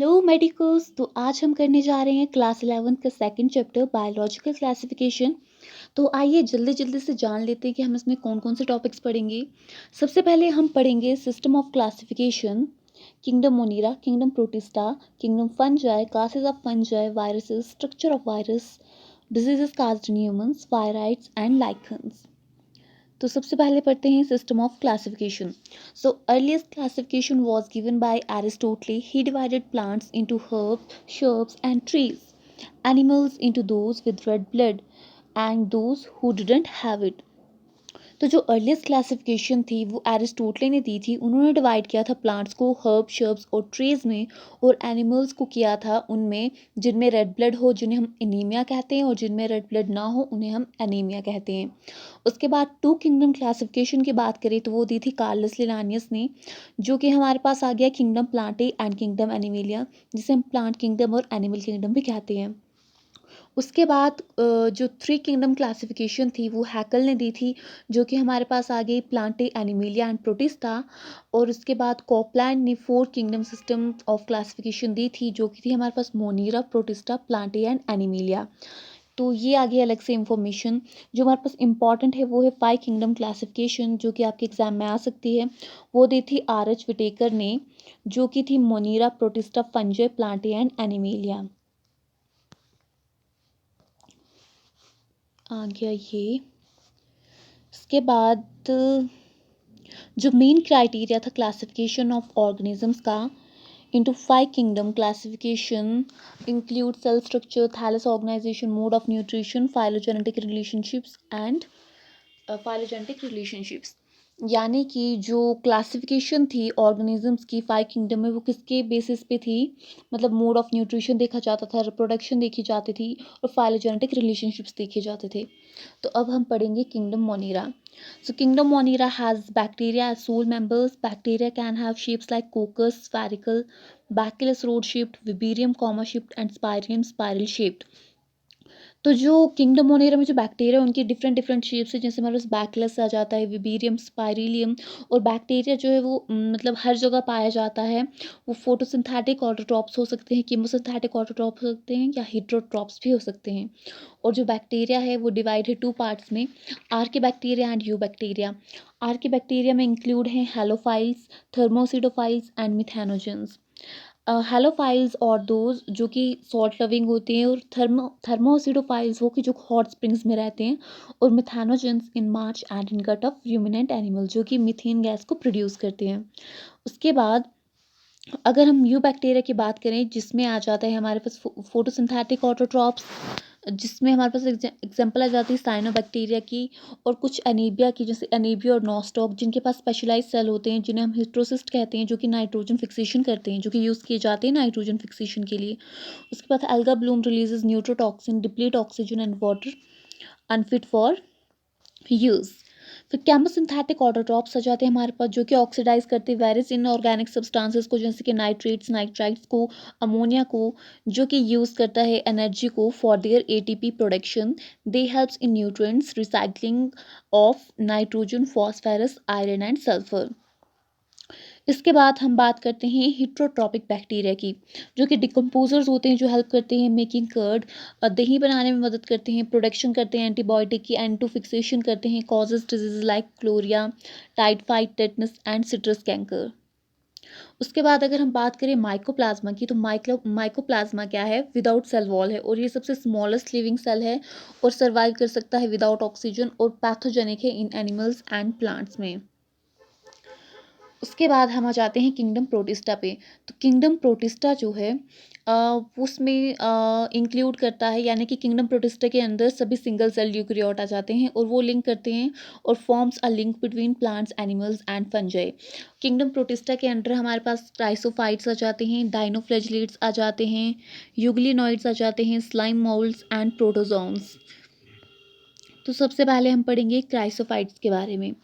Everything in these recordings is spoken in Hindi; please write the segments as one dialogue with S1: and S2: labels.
S1: Hello medicos. तो आज हम करने जा रहे हैं क्लास 11 का सेकंड चैप्टर बायोलॉजिकल क्लासिफिकेशन। तो आइए जल्दी जल्दी से जान लेते हैं कि हम इसमें कौन कौन से टॉपिक्स पढ़ेंगे। सबसे पहले हम पढ़ेंगे system of classification, kingdom Monera, kingdom Protista, kingdom Fungi, classes of Fungi, viruses, structure of virus, diseases caused in humans, viroids and lichens. तो सबसे पहले पढ़ते हैं system of classification. So earliest classification was given by Aristotle. He divided plants into herbs, shrubs and trees, animals into those with red blood and those who didn't have it. तो जो अर्लीस्ट क्लासिफिकेशन थी वो एरिस्टोटले ने दी थी. उन्होंने डिवाइड किया था प्लांट्स को हर्ब, शर्ब्स और ट्रीज में, और एनिमल्स को किया था उनमें जिनमें रेड ब्लड हो, जिन्हें हम एनीमिया कहते हैं, और जिनमें रेड ब्लड ना हो उन्हें हम एनीमिया कहते हैं. उसके बाद टू किंगडम क्लासिफिकेशन की बात करें तो वो दी थी कार्लस लिनानियस ने, जो कि हमारे पास आ गया kingdom Plantae and kingdom animalia, जिसे हम प्लांट किंगडम और एनिमल किंगडम भी कहते हैं. उसके बाद जो थ्री किंगडम क्लासिफिकेशन थी वो हैकल ने दी थी, जो कि हमारे पास आ गई प्लांटे, एनिमेलिया एंड प्रोटिस्टा. और उसके बाद कॉपलैंड ने four kingdom system of classification दी थी, जो कि थी हमारे पास Monera, Protista, Plantae and Animalia. तो ये आगे अलग से इंफॉर्मेशन जो हमारे पास इंपॉर्टेंट है वो है फाइव किंगडम क्लासिफिकेशन, जो कि आपके एग्जाम में आ सकती है. वो दी थी R.H. विटेकर ने, जो कि थी Monera, Protista, Fungi, Plantae and Animalia. आ गया ये. इसके बाद जो मेन क्राइटेरिया था क्लासिफिकेशन ऑफ ऑर्गेनिजम्स का into five kingdom classification include cell structure, thallus organization, mode of nutrition, phylogenetic relationships. यानी कि जो क्लासिफिकेशन थी ऑर्गेनिजम्स की फाइव किंगडम में वो किसके बेसिस पे थी, मतलब मोड ऑफ न्यूट्रिशन देखा जाता था, रिप्रोडक्शन देखी जाती थी, और फाइलोजेनेटिक रिलेशनशिप्स देखे जाते थे. तो अब हम पढ़ेंगे kingdom मोनीरा. So kingdom Monera has bacteria as sole members. Bacteria can have shapes like coccus, spherical, bacillus rod-shaped, vibarium comma-shaped and spiraeum spiral shaped. तो जो किंगडम मोनेरा में जो बैक्टीरिया उनकी डिफरेंट डिफरेंट शेप्स है, जैसे हमारे पास बैकलस आ जाता है, विबीरियम, स्पाइरिलियम. और बैक्टीरिया जो है वो मतलब हर जगह पाया जाता है. वो फोटोसिंथेटिक ऑटोट्रॉप्स हो सकते हैं, कीमोसिंथेटिक ऑटोट्रॉप्स हो सकते हैं, या हेटेरोट्रॉप्स भी हो सकते हैं. और जो बैक्टीरिया है वो डिवाइड है टू पार्ट्स में, Archie bacteria and you bacteria. Archie bacteria में इंक्लूड हैं हेलोफाइल्स, थर्मोसिडोफाइल्स एंड मिथेनोजेंस. हेलोफाइल्स और दोज जो कि सॉल्ट लविंग होते हैं, और थर्मोसिडोफाइल्स वो कि जो हॉट स्प्रिंग्स में रहते हैं, और methanogens in marsh and in gut of ruminant animal जो कि मीथेन गैस को प्रोड्यूस करते हैं. उसके बाद अगर हम यू बैक्टीरिया की बात करें, जिसमें आ जाता है हमारे पास फोटोसिंथेटिक ऑटोट्रॉप्स, जिसमें हमारे पास एग्जांपल आ जाती है साइनोबैक्टीरिया की, और कुछ अनीबिया की, जैसे अनीबिया और नॉस्टॉक, जिनके पास स्पेशलाइज सेल होते हैं जिन्हें हम हिस्ट्रोसिस्ट कहते हैं, जो कि नाइट्रोजन फिक्सेशन करते हैं, जो कि यूज़ किए जाते हैं नाइट्रोजन फिक्सेशन के लिए. उसके बाद alga bloom releases neurotoxin, deplete oxygen and water, unfit for use. फिर केमोसिंथेटिक ऑटोट्रॉप्स आ जाते हैं हमारे पास, जो कि ऑक्सीडाइज करते हैं वेरियस इनऑर्गेनिक सब्सटेंसेस को, जैसे कि नाइट्रेट्स, नाइट्राइट्स को, अमोनिया को, जो कि यूज़ करता है एनर्जी को for their ATP production. They helps in nutrients recycling of nitrogen, phosphorus, iron and sulphur. इसके बाद हम बात करते हैं हिट्रोट्रॉपिक बैक्टीरिया की, जो कि डिकम्पोजर्स होते हैं, जो हेल्प करते हैं मेकिंग कर्ड, दही बनाने में मदद करते हैं, प्रोडक्शन करते हैं एंटीबायोटिक की, एंटो फिक्सेशन करते हैं, causes disease like cholera, typhoid, tetanus and citrus canker. उसके बाद अगर हम बात करें माइकोप्लाज्मा की, तो माइकोप्लाज्मा क्या है, विदाउट सेल वॉल है, और ये सबसे स्मॉलेस्ट लिविंग सेल है, और सर्वाइव कर सकता है विदाउट ऑक्सीजन, और पैथोजेनिक है इन एनिमल्स एंड प्लांट्स में. उसके बाद हम आ जाते हैं किंगडम प्रोटिस्टा पे. तो किंगडम प्रोटिस्टा जो है उसमें इंक्लूड करता है, यानी कि किंगडम प्रोटिस्टा के अंदर सभी सिंगल सेल यूकैरियोट आ जाते हैं, और वो लिंक करते हैं और forms a link between plants, animals and fungi. Kingdom protista के अंदर हमारे पास क्राइसोफाइट्स आ जाते हैं, डाइनोफ्लैजिलेट्स आ जाते हैं, यूग्लिनॉइड्स आ जाते हैं, स्लाइम मोल्ड्स एंड प्रोटोजोन्स. तो सबसे पहले हम पढ़ेंगे क्राइसोफाइट्स के बारे में.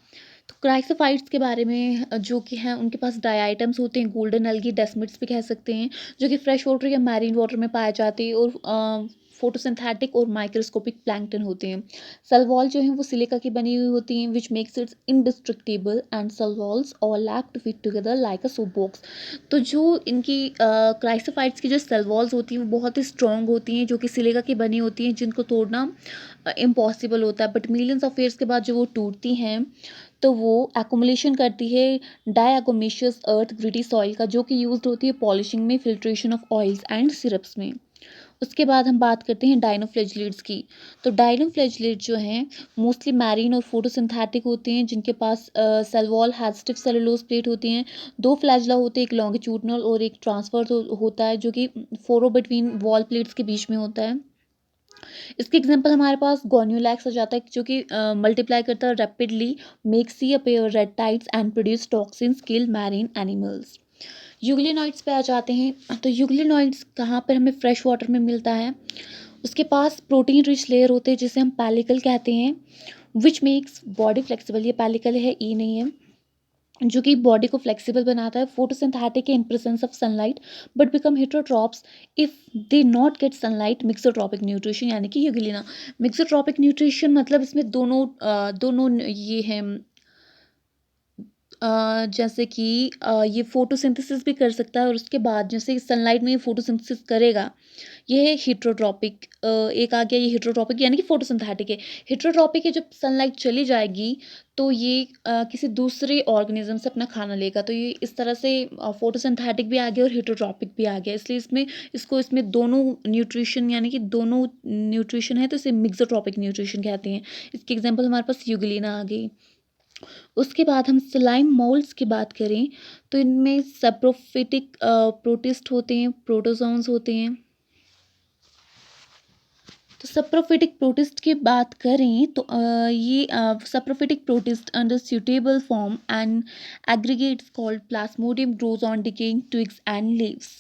S1: तो क्राइसोफाइट्स के बारे में जो कि हैं उनके पास डाई आइटम्स होते हैं, गोल्डन अलगी, डेस्मिड्स भी कह सकते हैं, जो कि फ्रेश वाटर या मैरीन वाटर में पाए जाते हैं और फोटोसिंथेटिक और माइक्रोस्कोपिक प्लैंकटन होते हैं। सेल वॉल जो हैं वो सिलिका की बनी हुई होती हैं, which makes its indestructible and cell walls overlap to fit together like a soap box. तो जो इनकी क्राइसोफाइट्स की जो सेल वॉल्स होती हैं वो बहुत ही स्ट्रॉन्ग होती हैं, जो कि सिलिका की बनी होती हैं, जिनको तोड़ना इम्पॉसिबल होता है। बट मिलियंस ऑफ ईयर्स के बाद जो वो टूटती हैं तो वो एक्युमुलेशन करती है डायकोमिशियस अर्थ ग्रिटी सॉइल का, जो कि यूज्ड होती है पॉलिशिंग में, filtration of oils and syrups में। उसके बाद हम बात करते हैं डाइनोफ्लेजिलेट्स की। तो डाइनोफ्लेजिलेट जो हैं मोस्टली मैरीन और फोटोसिंथेटिक होते हैं, जिनके पास cell wall has stiff cellulose plate होती हैं। दो फ्लैजला होते हैं, एक लॉन्गिट्यूडनल और एक ट्रांसफर होता है, जो कि फोरो बिटवीन वॉल प्लेट्स के बीच में होता है। इसके एग्जांपल हमारे पास गोन्यूलैक्स आ जाता है, जो कि मल्टीप्लाई करता है rapidly, make sea appear red and produce toxins, kill marine animals. Euglenoids पे आ जाते हैं। तो यूग्लिनॉइड्स कहाँ पर हमें फ्रेश वाटर में मिलता है? उसके पास प्रोटीन रिच लेयर होते हैं जिसे हम पैलिकल कहते हैं, विच मेक्स बॉडी फ्लेक्सिबल। ये पैलिकल है, ई नहीं है, जो कि बॉडी को फ्लेक्सिबल बनाता है। Photosynthetic in presence of sunlight but become heterotrophs if they not gate sunlight. Mixotrophic nutrition यानी कि यूग्लिना। मिक्सोट्रॉपिक न्यूट्रिशन मतलब इसमें दोनों ये हैं, जैसे कि ये फोटोसिंथेसिस भी कर सकता है और उसके बाद जैसे सनलाइट में ये फोटोसिंथेसिस करेगा। ये है हेटरोट्रॉपिक। एक आ गया ये हेटरोट्रॉपिक यानी कि फोटोसिंथेटिक है। हेटरोट्रॉपिक है, जब सनलाइट चली जाएगी तो ये किसी दूसरे ऑर्गेनिज्म से अपना खाना लेगा। तो ये इस तरह से फोटोसिंथेटिक भी आ गया और हेटरोट्रॉपिक भी आ गया, इसलिए इसमें दोनों न्यूट्रिशन यानी कि दोनों न्यूट्रिशन है, तो इसे मिक्सोट्रॉपिक न्यूट्रिशन कहते हैं। इसकी एग्जांपल हमारे पास यूग्लिना आ गई। उसके बाद हम स्लाइम मोल्ड्स की बात करें तो इनमें सप्रोफिटिक प्रोटिस्ट होते हैं, प्रोटोजोन्स होते हैं। तो सप्रोफिटिक प्रोटिस्ट की बात करें तो ये saprophytic protist under suitable form and aggregates called plasmodium grows on decaying twigs and leaves.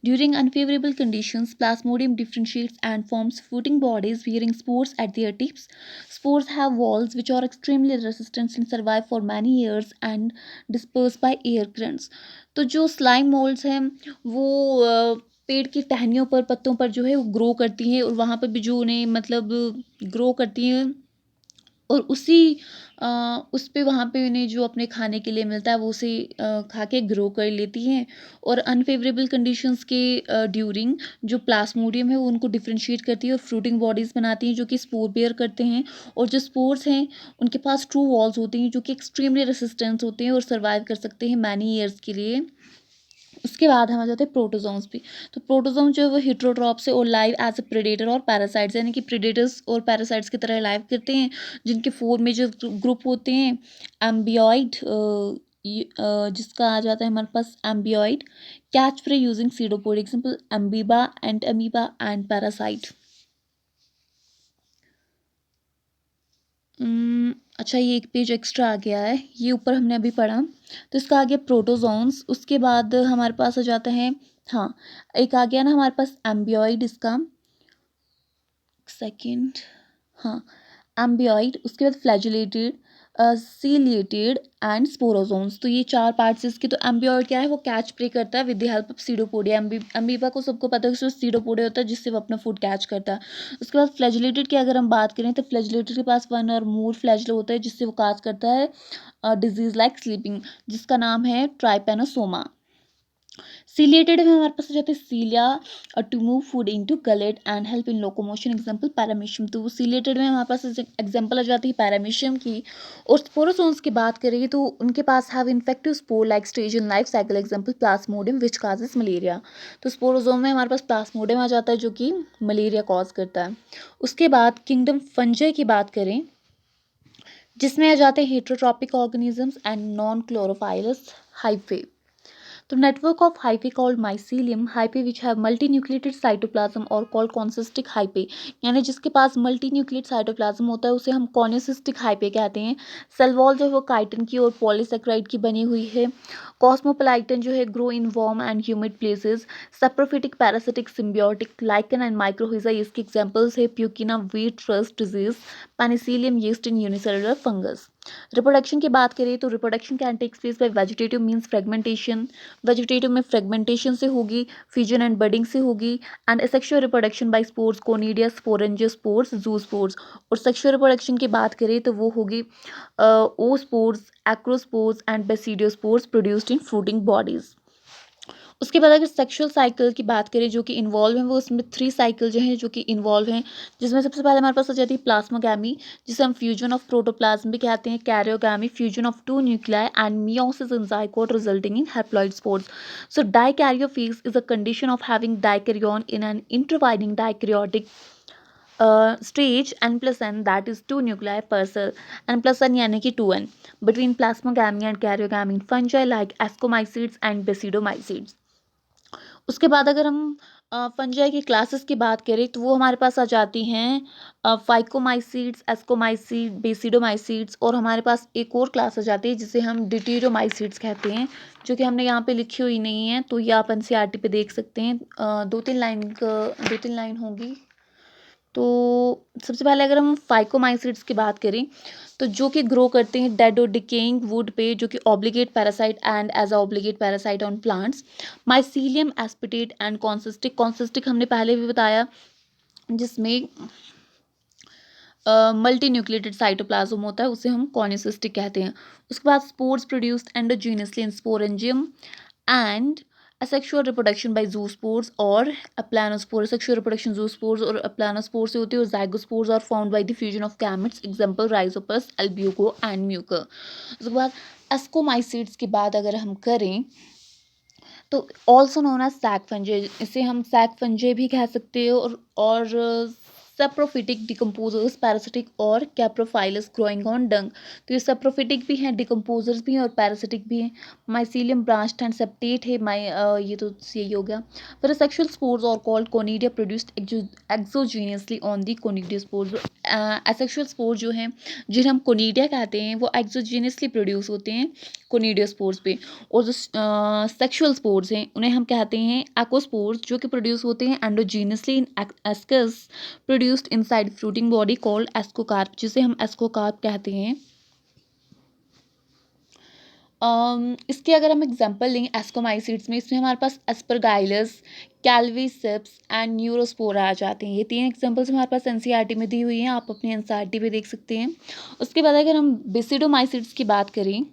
S1: During unfavorable conditions, plasmodium differentiates and forms fruiting bodies bearing spores at their tips. Spores have walls which are extremely resistant and survive for many years and dispersed by air currents. तो जो स्लाइम मोल्ड्स हैं वो पेड़ की टहनियों पर, पत्तों पर जो है वो ग्रो करती हैं और वहाँ पर भी जो उन्हें मतलब ग्रो करती हैं और उस पे वहाँ पे उन्हें जो अपने खाने के लिए मिलता है वो उसे खा के ग्रो कर लेती हैं। और अनफेवरेबल कंडीशंस के ड्यूरिंग जो प्लास्मोडियम है वो उनको डिफ्रेंशिएट करती है और फ्रूटिंग बॉडीज़ बनाती हैं, जो कि स्पोर बेयर करते हैं। और जो स्पोर्स हैं उनके पास ट्रू वॉल्स होती हैं, जो कि एक्सट्रीमली रेसिस्टेंस होते हैं और सर्वाइव कर सकते हैं मैनी ईयर्स के लिए। उसके बाद हम आ जाते हैं प्रोटोजोन्स पे। तो प्रोटोजोन जो है वो हेटरोट्रॉप्स है और लाइव एज अ प्रेडेटर और पैरासाइट्स, यानी कि प्रेडेटर्स और पैरासाइट्स की तरह लाइव करते हैं, जिनके 4 मेजर ग्रुप होते हैं। एम्बियॉइड, जिसका आ जाता है हमारे पास amoeboid, catch free using pseudopod, example amoeba and parasite. अच्छा, ये एक पेज एक्स्ट्रा आ गया है, ये ऊपर हमने अभी पढ़ा। तो इसका आ गया प्रोटोजोन्स। उसके बाद हमारे पास आ जाता है, हाँ, एक आ गया ना हमारे पास एम्बियॉइड, इसका सेकंड, हाँ, एम्बियॉइड। उसके बाद फ्लैजुलेटेड, सीलिएटेड एंड स्पोरोजोन्स। तो ये 4 पार्ट्स इसके। तो एम्बियॉइड क्या है, वो कैच प्रे करता है with the help of pseudopodia. Amoeba को सबको पता है कि उसमें सीडोपोडिया होता है जिससे वो अपना फूड कैच करता है। उसके बाद फ्लैजुलेटेड की अगर हम बात करें तो फ्लैजुलेटेड के पास 1 और मोर फ्लैजुला होता है जिससे वो कैच करता है डिजीज लाइक स्लीपिंग, जिसका नाम है ट्राइपेनोसोमा। सीलिएटेड में हमारे पास आ जाते हैं cilia to move food into gullet and help in locomotion, example paramecium. तो वो सीलिएटेड में हमारे पास एग्जांपल आ जाती है पैरामीशियम की। और स्पोरोजोन्स की बात करेंगे तो उनके पास have infective spore like stage in life cycle, example plasmodium which causes malaria. तो स्पोरोजोन में हमारे पास प्लाज्मोडियम आ जाता है जो कि मलेरिया कॉज करता है। उसके बाद किंगडम फंजाई की बात करें जिसमें आ जाते हैं heterotrophic organisms and non chlorophyllous hyphae. तो network of hyphae called mycelium hyphae which have multinucleated cytoplasm or called कॉन्सिस्टिक hyphae, यानी जिसके पास मल्टीन्यूक्लिएट साइटोप्लाज्म होता है उसे हम कॉन्सिस्टिक hyphae कहते हैं। सेल वॉल जो है वो काइटिन की और पॉलीसेक्राइड की बनी हुई है। कॉस्मोप्लाइटन जो है grow in warm and humid places. Saprophytic, parasitic, symbiotic, lichen and mycorrhiza इसके एग्जांपल्स है। Puccinia wheat rust disease, Penicillium yeast in unicellular fungus. Reproduction की बात करें तो reproduction can take place by vegetative means fragmentation, vegetative में फ्रेगमेंटेशन से होगी, फ्यूजन एंड बडिंग से होगी, and sexual reproduction by spores, conidia, sporangiospores, zoospores. और सेक्सुअल रिप्रोडक्शन की बात करें तो वो होगी oospores, एक्रोस्पोर्स and basidiospores produced in fruiting bodies. उसके बाद अगर सेक्सुअल साइकिल की बात करें जो कि इन्वॉल्व हैं, वो उसमें 3 साइकिल जो हैं जो कि इन्वॉल्व हैं, जिसमें सबसे पहले हमारे पास आ जाती है प्लाज्मोगैमी, जिसे हम फ्यूजन ऑफ प्रोटोप्लाज्म भी कहते हैं, karyogamy, fusion of 2 nuclei, and meiosis in zygote resulting in haploid spores. So dikaryophase is a condition of having dikaryon in an intervening dikaryotic stage n+n, that is 2 nuclei per cell, n+n यानी कि 2n, between plasmogamy and karyogamy in fungi like ascomycetes and basidomycetes। उसके बाद अगर हम फंजाई की क्लासेस की बात करें तो वो हमारे पास आ जाती हैं फाइकोमाइसीड्स, एस्कोमाइसीड, बेसिडोमाइसीड्स, और हमारे पास एक और क्लास आ जाती है जिसे हम डिटेरोमाइसीड्स कहते हैं, जो कि हमने यहाँ पे लिखी हुई नहीं है, तो ये आप एनसीईआरटी पे देख सकते हैं। 2-3 लाइन होगी। तो सबसे पहले अगर हम फाइकोमाइसीड्स की बात करें तो जो कि ग्रो करते हैं डेड और डिकेइंग वुड पे, जो कि obligate parasite and as obligate parasite on plants. Mycelium aseptate and coenocytic, coenocytic हमने पहले भी बताया, जिसमें मल्टी न्यूक्लिएटेड साइटोप्लाज्म होता है, उसे हम कॉनिसिस्टिक कहते हैं। उसके बाद spores produced endogenously in sporangium and asexual reproduction by zoospores और aplanospore। sexual reproduction zoospores और aplanospore से होती है, और zygospores are found by the fusion of gametes, example rhizopus, albuco and mucor। उसके बाद ascomycetes की बात अगर हम करें तो also known as sac fungi, इसे हम सैक फंजे भी कह सकते हैं, और सेप्रोफिटिक डिकम्पोजर्स, पैरासिटिक और कैप्रोफाइलस ग्रोइंग ऑन डंग। तो ये सेप्रोफिटिक भी हैं, डिकम्पोजर्स भी हैं और पैरासिटिक भी हैं। माइसीलियम ब्रांच्ड एंड सेप्टेट है, ये तो यही हो गया। फिर सेक्सुअल स्पोर्स और called conidia produced exogenously on the conidiospores. Asexual spore जो हैं जिन्हें हम कोनिडिया कहते हैं वो एक्सोजीनियसली प्रोड्यूस होते हैं कोनिडियोस्पोर्स पे, और जो सेक्सुअल स्पोर्स हैं उन्हें हम कहते हैं एकोस्पोर्स, जो कि प्रोड्यूस होते हैं endogenously in ascus produced inside fruiting body called ascocarp, जिसे हम एस्कोकार्प कहते हैं। इसके अगर हम एग्जांपल लें एस्कोमाइसीड्स में, इसमें हमारे पास एस्परगाइलस, कैल्वीसेप्स एंड न्यूरोस्पोरा आ जाते हैं। ये 3 एग्जांपल्स हमारे पास एनसीईआरटी में दी हुई हैं, आप अपने एनसीईआरटी पे देख सकते हैं। उसके बाद अगर हम बेसिडोमाइसीड्स की बात करें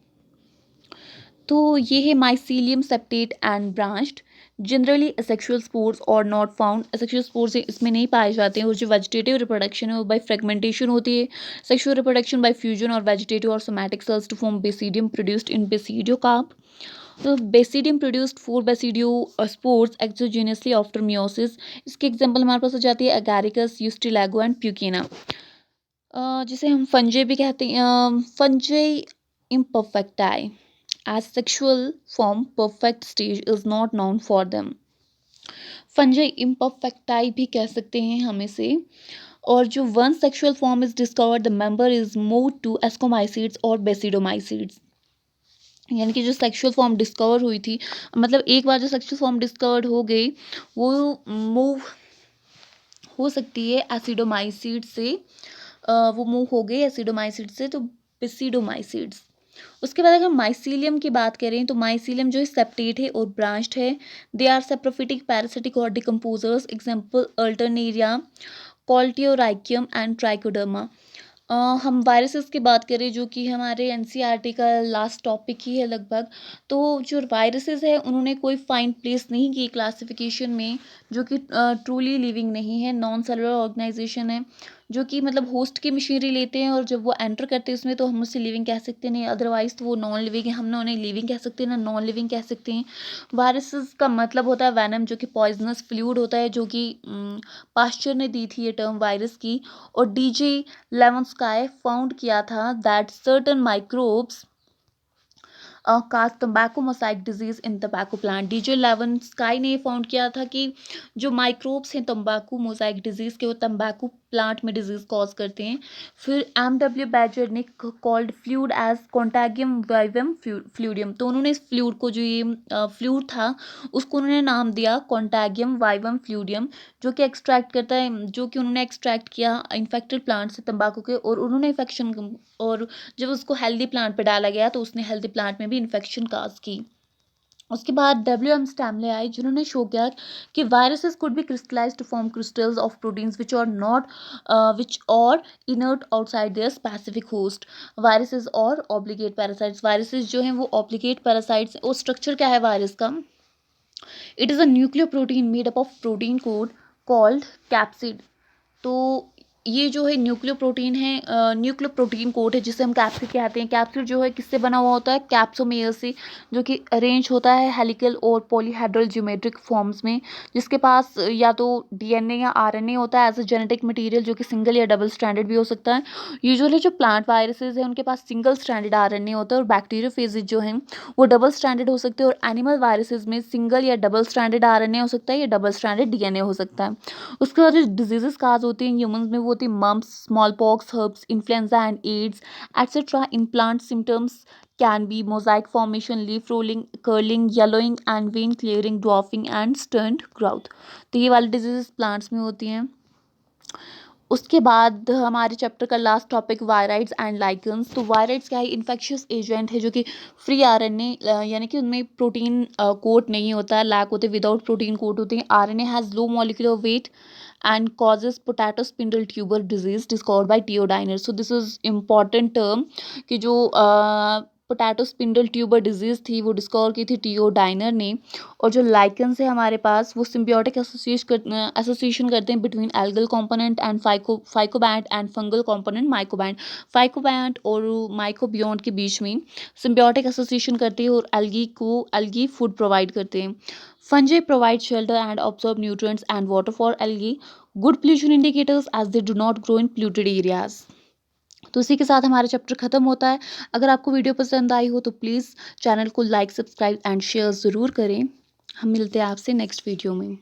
S1: तो ये है mycelium septate and branched, generally asexual spores और नॉट फाउंड। एसेक्सुअल स्पोर्स इसमें नहीं पाए जाते हैं, और जो वेजिटेटिव रिप्रोडक्शन है वो बाय फ्रेगमेंटेशन होती है। सेक्सुअल रिप्रोडक्शन बाय फ्यूजन और वेजिटेटिव और somatic cells to form basidium produced in basidiocarp. तो basidium produced 4 basidiospores exogenously after meiosis. इसके एग्जांपल हमारे पास आ जाती है एगारिकस, यूस्टिलैगो एंड प्यूकिना, जिसे हम फंजे भी कहते हैं। फंजे imperfecti as sexual form perfect stage is not known for them। Fungi imperfecti भी कह सकते हैं हम इसे, और जो one sexual form is discovered the member is move to ascomycetes और बेसिडोमाइसीड्स। यानी कि जो सेक्सुअल फॉर्म डिस्कवर हुई थी, मतलब एक बार जो सेक्सुअल फॉर्म डिस्कवर्ड हो गई वो मूव हो सकती है एसिडोमाइसीड से, वो मूव हो गई एसिडोमाइसीड से तो बेसिडोमाइसीड्स। उसके बाद अगर माइसीलियम की बात करें तो माइसीलियम जो है सेप्टेट है और ब्रांच्ड है। दे आर सेप्रोफिटिक, पैरासिटिक और decomposers, example Alternaria, Colletotrichum and Trichoderma. हम वायरसेस की बात करें जो कि हमारे एनसीईआरटी का लास्ट टॉपिक ही है लगभग, तो जो वायरसेस है उन्होंने कोई फाइन प्लेस नहीं की क्लासिफिकेशन में, जो कि ट्रूली लिविंग नहीं है, नॉन सेलुलर ऑर्गेनाइजेशन है, जो कि मतलब होस्ट की मशीनरी लेते हैं और जब वो एंटर करते हैं उसमें तो हम उससे लिविंग कह सकते नहीं, अदरवाइज तो वो नॉन लिविंग है, हम ना उन्हें लिविंग कह सकते हैं ना नॉन लिविंग कह सकते हैं। वायरसेस का मतलब होता है वैनम, जो कि पॉइजनस फ्लूइड होता है, जो कि पास्चर ने दी थी ये टर्म वायरस की। और डीजे लेवंस्काय फाउंड किया था दैट सर्टन माइक्रोब्स काज तंबाकू मोसाइक डिजीज इन तंबाकू प्लांट। DJ11 स्काई ने फाउंड किया था कि जो माइक्रोब्स हैं तंबाकू मोसाइक डिजीज के, वो तंबाकू प्लांट में डिजीज कॉज करते हैं। फिर MW बैजर ने called fluid as contagium vivum fluidum, तो उन्होंने इस फ्लूइड को, जो ये फ्लूइड था, उसको उन्होंने नाम दिया कॉन्टैगियम वाइवम फ्लूडियम, जो कि एक्सट्रैक्ट करता है, जो कि उन्होंने एक्सट्रैक्ट किया इन्फेक्टेड प्लांट से तंबाकू के, और उन्होंने इन्फेक्शन, और जब उसको हेल्दी प्लांट पे डाला गया तो उसने हेल्दी प्लांट में भी इन्फेक्शन काज की। उसके बाद WM स्टैमले आए, जिन्होंने शो किया कि viruses could be crystallize to form crystals of proteins which are inert outside their specific host. Viruses are obligate parasites, viruses जो हैं वो ऑब्लिगेट पैरासाइट्स, और स्ट्रक्चर क्या है वायरस का? It is a nuclear protein made up of protein code called capsid. तो ये जो है न्यूक्लियर प्रोटीन है, न्यूक्लियर प्रोटीन कोड है, जिसे हम कैप्सिड कहते हैं। कैप्सिड जो है किससे बना हुआ होता है? कैप्सोमेयर से, जो कि अरेंज होता है हेलिकल और पॉलीहेड्रल ज्योमेट्रिक फॉर्म्स में, जिसके पास या तो DNA या RNA होता है एज अ जेनेटिक मटेरियल, जो कि सिंगल या डबल स्ट्रैंडेड भी हो सकता है। यूजुअली जो प्लांट वायरसेस हैं उनके पास सिंगल स्ट्रैंडेड RNA होता है, और बैक्टीरियोफेजेज जो हैं वो डबल स्ट्रैंडेड हो सकते हैं, और एनिमल वायरसेस में सिंगल या डबल स्ट्रैंडेड RNA हो सकता है, या डबल स्ट्रैंडेड DNA हो सकता है। उसके बाद जो डिजीजेस काज होती हैं ह्यूमंस में, वो होती है mumps, smallpox, herpes, influenza and AIDS etcetera. In plant symptoms can be mosaic formation, leaf rolling, curling, yellowing and vein clearing, dwarfing and stunted growth. तो ये वाली डिजीजेस प्लांट्स में होती हैं। उसके बाद हमारे चैप्टर का last topic viroids and lichens. तो वायराइड्स क्या है? इन्फेक्शियस एजेंट है, जो कि फ्री RNA, यानी कि उनमें प्रोटीन कोट नहीं होता है, लैक होते, विदाउट प्रोटीन कोट होते हैं। RNA has low molecular weight and causes potato spindle tuber disease discovered by Theo Diner. So this is important term कि जो पोटैटो स्पिंडल ट्यूबर डिजीज थी वो डिस्कवर की थी टीओ डाइनर ने। और जो लाइकन्स है हमारे पास, वो सिम्बियोटिक एसोसिएशन करते हैं between algal component and phycobiont and fungal component mycobiont. Phycobiont और माइकोबियोन्ट के बीच में सिम्बियोटिक एसोसिएशन करते हैं, और एल्गी फूड प्रोवाइड करते हैं। Fungi provide shelter and absorb nutrients and water for algae, good pollution indicators as they do not grow in polluted areas. तो इसी के साथ हमारा चैप्टर खत्म होता है। अगर आपको वीडियो पसंद आई हो तो प्लीज़ चैनल को लाइक, सब्सक्राइब एंड शेयर ज़रूर करें। हम मिलते हैं आपसे नेक्स्ट वीडियो में।